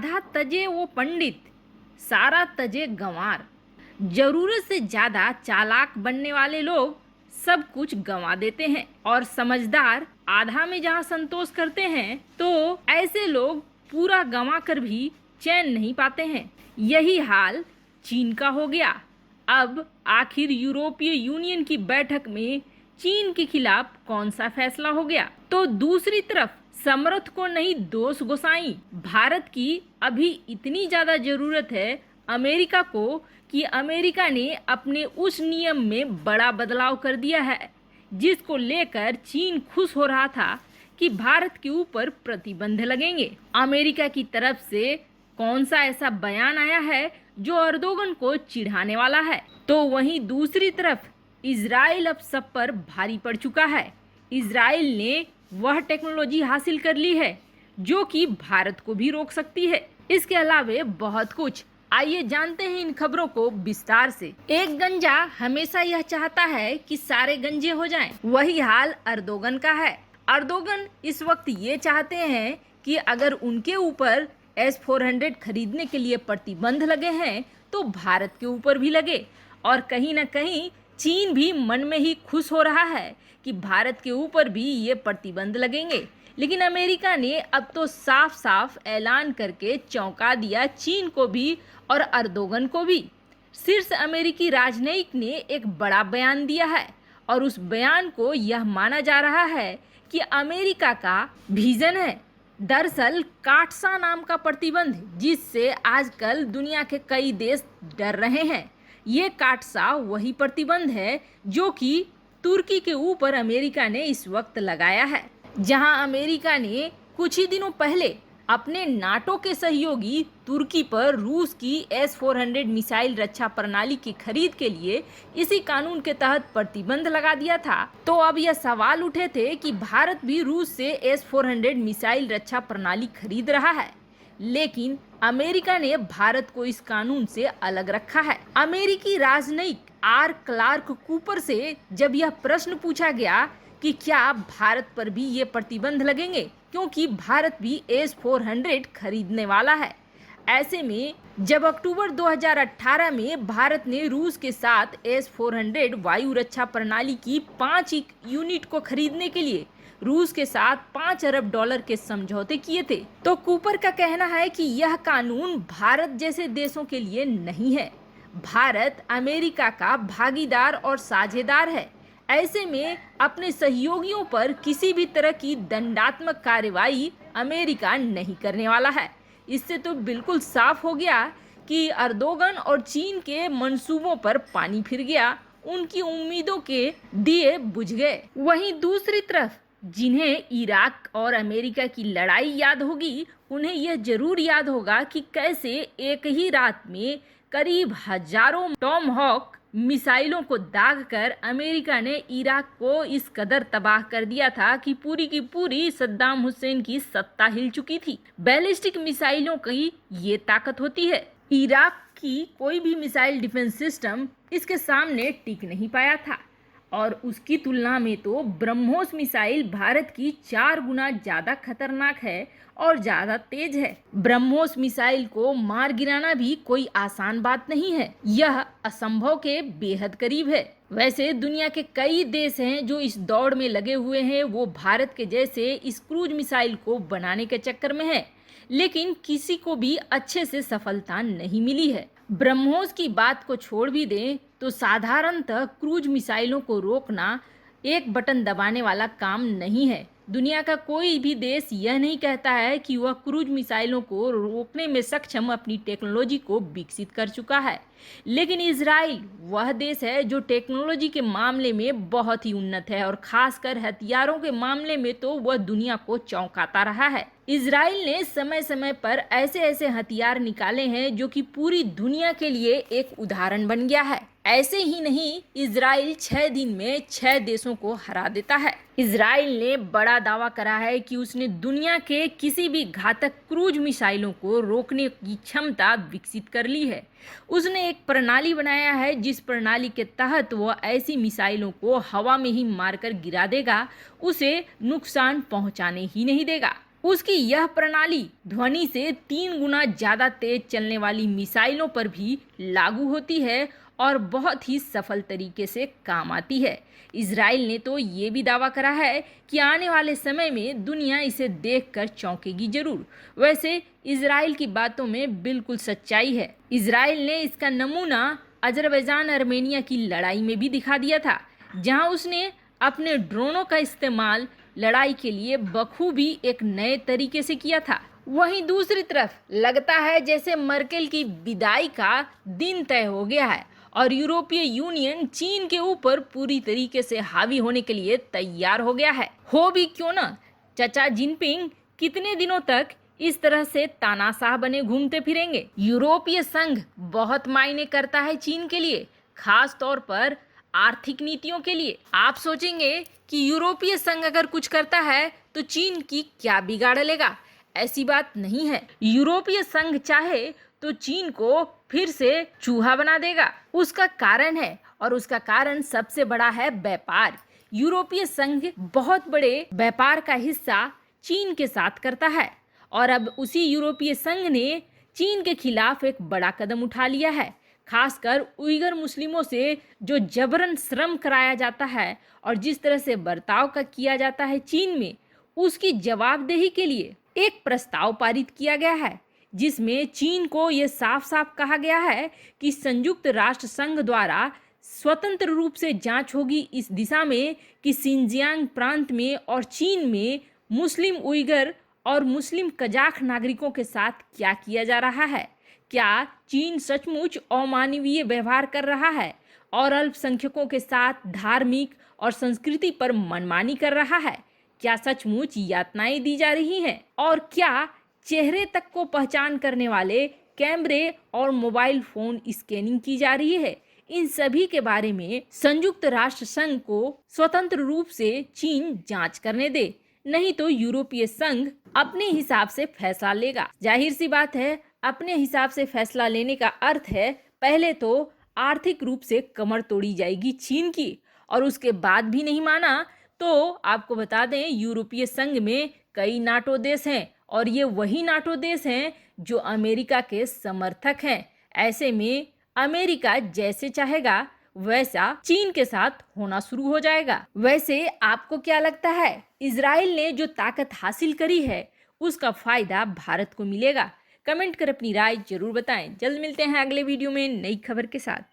आधा तजे वो पंडित, सारा तजे गंवार। जरूरत से ज्यादा चालाक बनने वाले लोग सब कुछ गंवा देते हैं और समझदार आधा में जहां संतोष करते हैं, तो ऐसे लोग पूरा गंवा कर भी चैन नहीं पाते हैं। यही हाल चीन का हो गया। अब आखिर यूरोपीय यूनियन की बैठक में चीन के खिलाफ कौन सा फैसला हो गया? तो दूसरी तरफ समर्थ को नहीं दोष गोसाई। भारत की अभी इतनी ज्यादा जरूरत है अमेरिका को कि अमेरिका ने अपने उस नियम में बड़ा बदलाव कर दिया है जिसको लेकर चीन खुश हो रहा था कि भारत के ऊपर प्रतिबंध लगेंगे। अमेरिका की तरफ से कौन सा ऐसा बयान आया है जो अर्दोगन को चिढ़ाने वाला है? तो वहीं दूसरी तरफ इजराइल अब सब पर भारी पड़ चुका है। इजराइल ने वह टेक्नोलॉजी हासिल कर ली है जो कि भारत को भी रोक सकती है। इसके अलावे बहुत कुछ। आइए जानते हैं इन खबरों को विस्तार से। एक गंजा हमेशा यह चाहता है कि सारे गंजे हो जाएं। वही हाल अर्दोगन का है। अर्दोगन इस वक्त ये चाहते हैं कि अगर उनके ऊपर S-400 खरीदने के लिए प्रतिबंध लगे हैं तो भारत के ऊपर भी लगे। और कहीं ना कहीं चीन भी मन में ही खुश हो रहा है कि भारत के ऊपर भी ये प्रतिबंध लगेंगे। लेकिन अमेरिका ने अब तो साफ साफ ऐलान करके चौंका दिया चीन को भी और अर्दोगन को भी। शीर्ष अमेरिकी राजनयिक ने एक बड़ा बयान दिया है और उस बयान को यह माना जा रहा है कि अमेरिका का विजन है। दरअसल काटसा नाम का प्रतिबंध जिससे आजकल दुनिया के कई देश डर रहे हैं, ये काटसा वही प्रतिबंध है जो कि तुर्की के ऊपर अमेरिका ने इस वक्त लगाया है। जहां अमेरिका ने कुछ ही दिनों पहले अपने नाटो के सहयोगी तुर्की पर रूस की S-400 मिसाइल रक्षा प्रणाली की खरीद के लिए इसी कानून के तहत प्रतिबंध लगा दिया था। तो अब यह सवाल उठे थे कि भारत भी रूस से S-400 मिसाइल रक्षा प्रणाली खरीद रहा है, लेकिन अमेरिका ने भारत को इस कानून से अलग रखा है। अमेरिकी राजनयिक आर क्लार्क कूपर से जब यह प्रश्न पूछा गया कि क्या भारत पर भी ये प्रतिबंध लगेंगे, क्योंकि भारत भी S-400 खरीदने वाला है। ऐसे में जब अक्टूबर 2018 में भारत ने रूस के साथ S-400 वायु रक्षा प्रणाली की 5 यूनिट को खरीदने के लिए रूस के साथ $5 अरब के समझौते किए थे, तो कूपर का कहना है कि यह कानून भारत जैसे देशों के लिए नहीं है। भारत अमेरिका का भागीदार और साझेदार है। ऐसे में अपने सहयोगियों पर किसी भी तरह की दंडात्मक कार्रवाई अमेरिका नहीं करने वाला है। इससे तो बिल्कुल साफ हो गया कि अर्दोगन और चीन के मंसूबों पर पानी फिर गया, उनकी उम्मीदों के दिए बुझ गए। वहीं दूसरी तरफ जिन्हें इराक और अमेरिका की लड़ाई याद होगी, उन्हें यह जरूर याद होगा कि कैसे एक ही रात में करीब हजारों टॉमहॉक मिसाइलों को दागकर अमेरिका ने इराक को इस कदर तबाह कर दिया था कि पूरी की पूरी सद्दाम हुसैन की सत्ता हिल चुकी थी। बैलिस्टिक मिसाइलों की ये ताकत होती है। इराक की कोई भी मिसाइल डिफेंस सिस्टम इसके सामने टिक नहीं पाया था और उसकी तुलना में तो ब्रह्मोस मिसाइल भारत की 4 गुना ज्यादा खतरनाक है और ज्यादा तेज है। ब्रह्मोस मिसाइल को मार गिराना भी कोई आसान बात नहीं है, यह असंभव के बेहद करीब है। वैसे दुनिया के कई देश हैं जो इस दौड़ में लगे हुए हैं, वो भारत के जैसे इस क्रूज मिसाइल को बनाने के चक्कर में है, लेकिन किसी को भी अच्छे से सफलता नहीं मिली है। ब्रह्मोस की बात को छोड़ भी दें तो साधारणतः क्रूज मिसाइलों को रोकना एक बटन दबाने वाला काम नहीं है। दुनिया का कोई भी देश यह नहीं कहता है कि वह क्रूज मिसाइलों को रोकने में सक्षम अपनी टेक्नोलॉजी को विकसित कर चुका है, लेकिन इजराइल वह देश है जो टेक्नोलॉजी के मामले में बहुत ही उन्नत है और खासकर हथियारों के मामले में तो वह दुनिया को चौंकाता रहा है। इजराइल ने समय समय पर ऐसे ऐसे हथियार निकाले हैं जो कि पूरी दुनिया के लिए एक उदाहरण बन गया है। ऐसे ही नहीं, इजराइल 6 दिन में 6 देशों को हरा देता है। इजराइल ने बड़ा दावा करा है कि उसने दुनिया के किसी भी घातक क्रूज मिसाइलों को रोकने की क्षमता विकसित कर ली है। उसने एक प्रणाली बनाया है जिस प्रणाली के तहत वह ऐसी मिसाइलों को हवा में ही मारकर गिरा देगा, उसे नुकसान पहुंचाने ही नहीं देगा। उसकी यह प्रणाली ध्वनि से 3 गुना ज्यादा तेज चलने वाली मिसाइलों पर भी लागू होती है और बहुत ही सफल तरीके से काम आती है। इजराइल ने तो ये भी दावा करा है कि आने वाले समय में दुनिया इसे देखकर चौंकेगी जरूर। वैसे इजराइल की बातों में बिल्कुल सच्चाई है। इजराइल ने इसका नमूना अजरबैजान आर्मेनिया की लड़ाई में भी दिखा दिया था, जहां उसने अपने ड्रोनों का इस्तेमाल लड़ाई के लिए बखूबी एक नए तरीके से किया था। वहीं दूसरी तरफ लगता है जैसे मर्केल की विदाई का दिन तय हो गया है और यूरोपीय यूनियन चीन के ऊपर पूरी तरीके से हावी होने के लिए तैयार हो गया है। हो भी क्यों ना, चाचा जिनपिंग कितने दिनों तक इस तरह से तानाशाह बने घूमते फिरेंगे। यूरोपीय संघ बहुत मायने करता है चीन के लिए, खास तौर पर आर्थिक नीतियों के लिए। आप सोचेंगे कि यूरोपीय संघ अगर कुछ करता है तो चीन की क्या बिगाड़ लेगा? ऐसी बात नहीं है। यूरोपीय संघ चाहे तो चीन को फिर से चूहा बना देगा। उसका कारण है, और उसका कारण सबसे बड़ा है व्यापार। यूरोपीय संघ बहुत बड़े व्यापार का हिस्सा चीन के साथ करता है और अब उसी यूरोपीय संघ ने चीन के खिलाफ एक बड़ा कदम उठा लिया है। खासकर उइगर मुस्लिमों से जो जबरन श्रम कराया जाता है और जिस तरह से बर्ताव का किया जाता है चीन में, उसकी जवाबदेही के लिए एक प्रस्ताव पारित किया गया है, जिसमें चीन को ये साफ साफ कहा गया है कि संयुक्त राष्ट्र संघ द्वारा स्वतंत्र रूप से जांच होगी इस दिशा में कि सिंजियांग प्रांत में और चीन में मुस्लिम उइगर और मुस्लिम कजाक नागरिकों के साथ क्या किया जा रहा है। क्या चीन सचमुच अमानवीय व्यवहार कर रहा है और अल्पसंख्यकों के साथ धार्मिक और संस्कृति पर मनमानी कर रहा है? क्या सचमुच यातनाएं दी जा रही हैं? और क्या चेहरे तक को पहचान करने वाले कैमरे और मोबाइल फोन स्कैनिंग की जा रही है? इन सभी के बारे में संयुक्त राष्ट्र संघ को स्वतंत्र रूप से चीन जांच करने दे, नहीं तो यूरोपीय संघ अपने हिसाब से फैसला लेगा। जाहिर सी बात है, अपने हिसाब से फैसला लेने का अर्थ है पहले तो आर्थिक रूप से कमर तोड़ी जाएगी चीन की, और उसके बाद भी नहीं माना तो आपको बता दें यूरोपीय संघ में कई नाटो देश हैं और ये वही नाटो देश हैं जो अमेरिका के समर्थक हैं। ऐसे में अमेरिका जैसे चाहेगा वैसा चीन के साथ होना शुरू हो जाएगा। वैसे आपको क्या लगता है, इजराइल ने जो ताकत हासिल करी है उसका फायदा भारत को मिलेगा? कमेंट कर अपनी राय जरूर बताएं। जल्द मिलते हैं अगले वीडियो में नई खबर के साथ।